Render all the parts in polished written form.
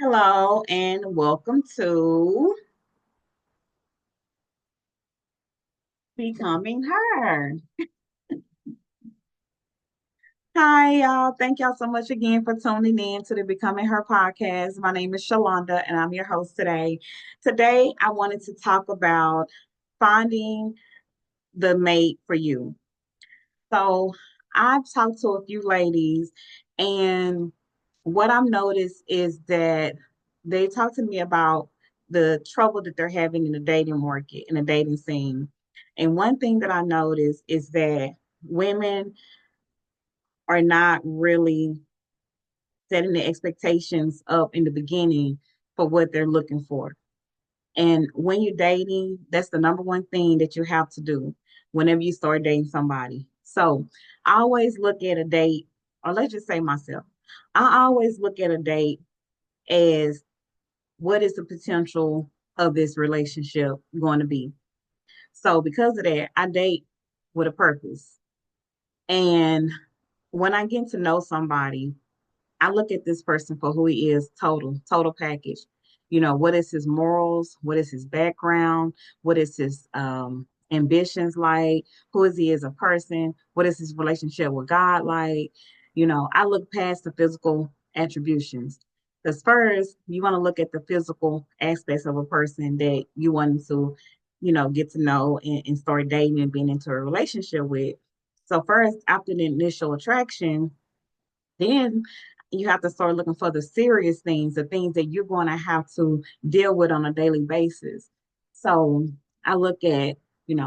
Hello and welcome to Becoming Her. Hi, y'all. Thank y'all so much again for tuning in to the Becoming Her podcast. My name is Shalonda and I'm your host today. Today, I wanted to talk about finding the mate for you. So, I've talked to a few ladies, and what I've noticed is that they talk to me about the trouble that they're having in the dating market, in the dating scene. And one thing that I noticed is that women are not really setting the expectations up in the beginning for what they're looking for. And when you're dating, that's the number one thing that you have to do whenever you start dating somebody. So I always look at a date, or let's just say myself, I always look at a date as what is the potential of this relationship going to be. So because of that, I date with a purpose. And when I get to know somebody, I look at this person for who he is, total package. You know, what is his morals? What is his background? What is his ambitions like? Who is he as a person? What is his relationship with God like? You know, I look past the physical attributions. Because first, you want to look at the physical aspects of a person that you want to, get to know and start dating and being into a relationship with. So first, after the initial attraction, then you have to start looking for the serious things, the things that you're going to have to deal with on a daily basis. So I look at,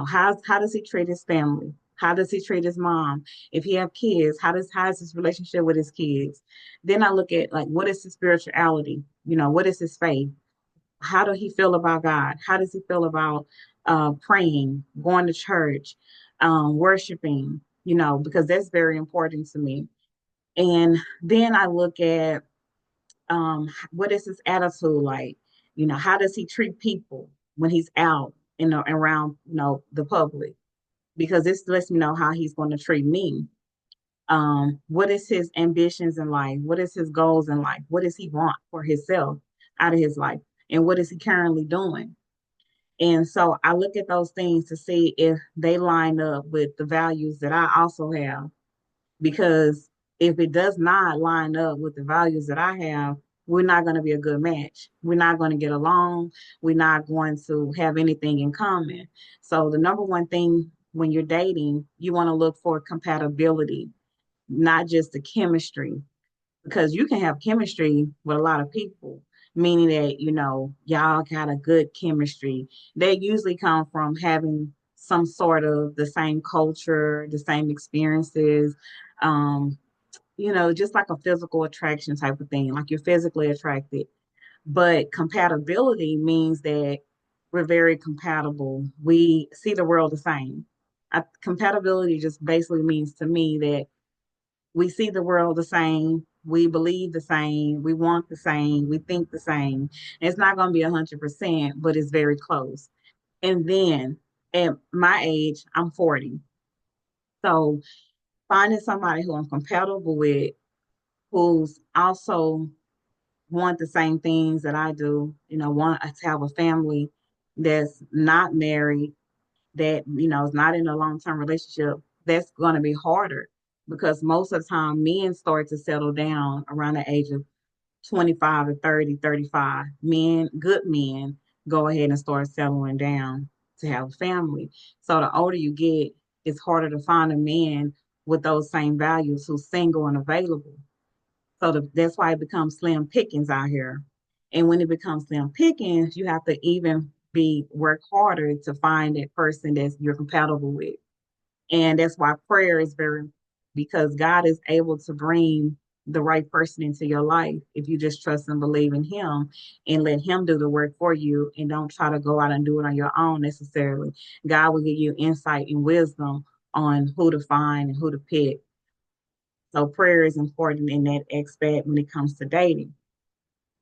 how does he treat his family? How does he treat his mom? If he have kids, how is his relationship with his kids? Then I look at like what is his spirituality? What is his faith? How do he feel about God? How does he feel about praying, going to church, worshiping? Because that's very important to me. And then I look at what is his attitude like? How does he treat people when he's out around, the public? Because this lets me know how he's going to treat me. What is his ambitions in life? What is his goals in life? What does he want for himself out of his life? And what is he currently doing? And so I look at those things to see if they line up with the values that I also have, because if it does not line up with the values that I have, we're not going to be a good match. We're not going to get along. We're not going to have anything in common. So, the number one thing when you're dating, you want to look for compatibility, not just the chemistry, because you can have chemistry with a lot of people, meaning that, y'all got a good chemistry. They usually come from having some sort of the same culture, the same experiences, um, just like a physical attraction type of thing, like you're physically attracted. But compatibility means that we're very compatible. We see the world the same. Compatibility just basically means to me that we see the world the same. We believe the same. We want the same. We think the same. It's not going to be 100%, but it's very close. And then at my age, I'm 40. So finding somebody who I'm compatible with, who's also want the same things that I do, want to have a family that's not married, that, is not in a long-term relationship, that's going to be harder because most of the time men start to settle down around the age of 25 to 30, 35. Men, good men, go ahead and start settling down to have a family. So the older you get, it's harder to find a man with those same values who's single and available. So that's why it becomes slim pickings out here. And when it becomes slim pickings, you have to even be work harder to find that person that you're compatible with. And that's why prayer is very, because God is able to bring the right person into your life if you just trust and believe in Him and let Him do the work for you and don't try to go out and do it on your own necessarily. God will give you insight and wisdom on who to find and who to pick. So prayer is important in that aspect when it comes to dating.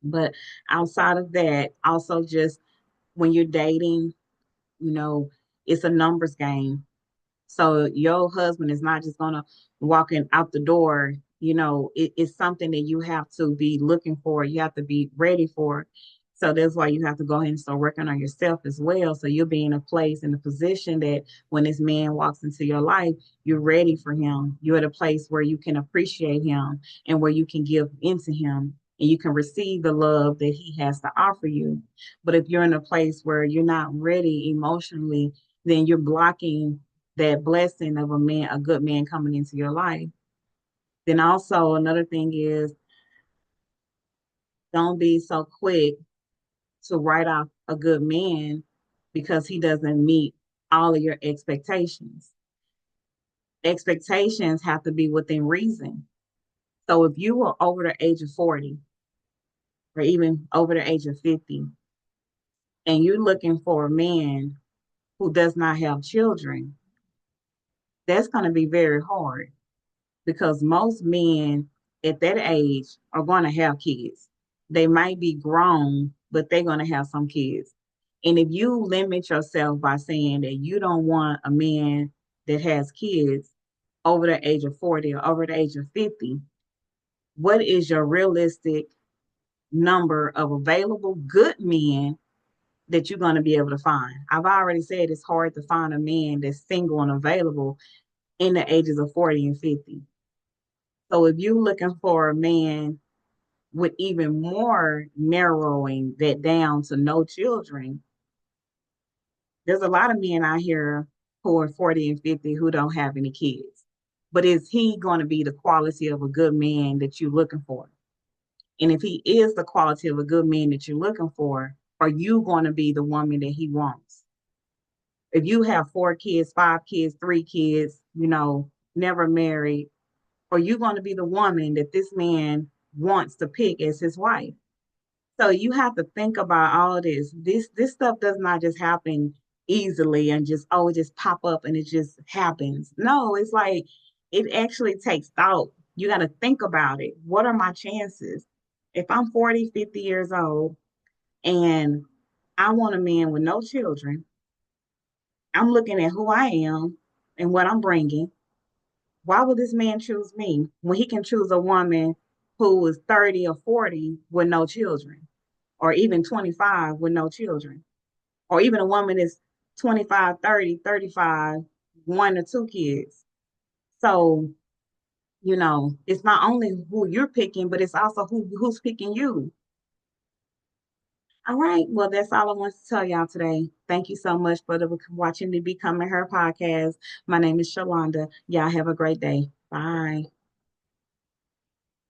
But outside of that, also just when you're dating, you know, it's a numbers game. So your husband is not just gonna walk in out the door it's something that you have to be looking for. You have to be ready for. So that's why you have to go ahead and start working on yourself as well. So you'll be in a place, in a position that when this man walks into your life, you're ready for him. You're at a place where you can appreciate him and where you can give into him and you can receive the love that he has to offer you. But if you're in a place where you're not ready emotionally, then you're blocking that blessing of a man, a good man coming into your life. Then also another thing is don't be so quick to write off a good man because he doesn't meet all of your expectations. Expectations have to be within reason. So if you are over the age of 40 or even over the age of 50 and you're looking for a man who does not have children, that's going to be very hard because most men at that age are going to have kids. They might be grown, but they're going to have some kids. And if you limit yourself by saying that you don't want a man that has kids over the age of 40 or over the age of 50, what is your realistic number of available good men that you're going to be able to find? I've already said it's hard to find a man that's single and available in the ages of 40 and 50. So if you're looking for a man with even more narrowing that down to no children, there's a lot of men out here who are 40 and 50 who don't have any kids. But is he going to be the quality of a good man that you're looking for? And if he is the quality of a good man that you're looking for, are you going to be the woman that he wants? If you have 4 kids, 5 kids, 3 kids, never married, are you going to be the woman that this man wants to pick as his wife? So you have to think about all of this. This stuff does not just happen easily and just it just pop up and it just happens. No, it's like it actually takes thought. You got to think about it. What are my chances? If I'm 40, 50 years old and I want a man with no children, I'm looking at who I am and what I'm bringing. Why would this man choose me when he can choose a woman who is 30 or 40 with no children, or even 25 with no children, or even a woman that's 25, 30, 35, 1 or 2 kids? So, it's not only who you're picking, but it's also who's picking you. All right. Well, that's all I want to tell y'all today. Thank you so much for watching the Becoming Her podcast. My name is Shalonda. Y'all have a great day. Bye.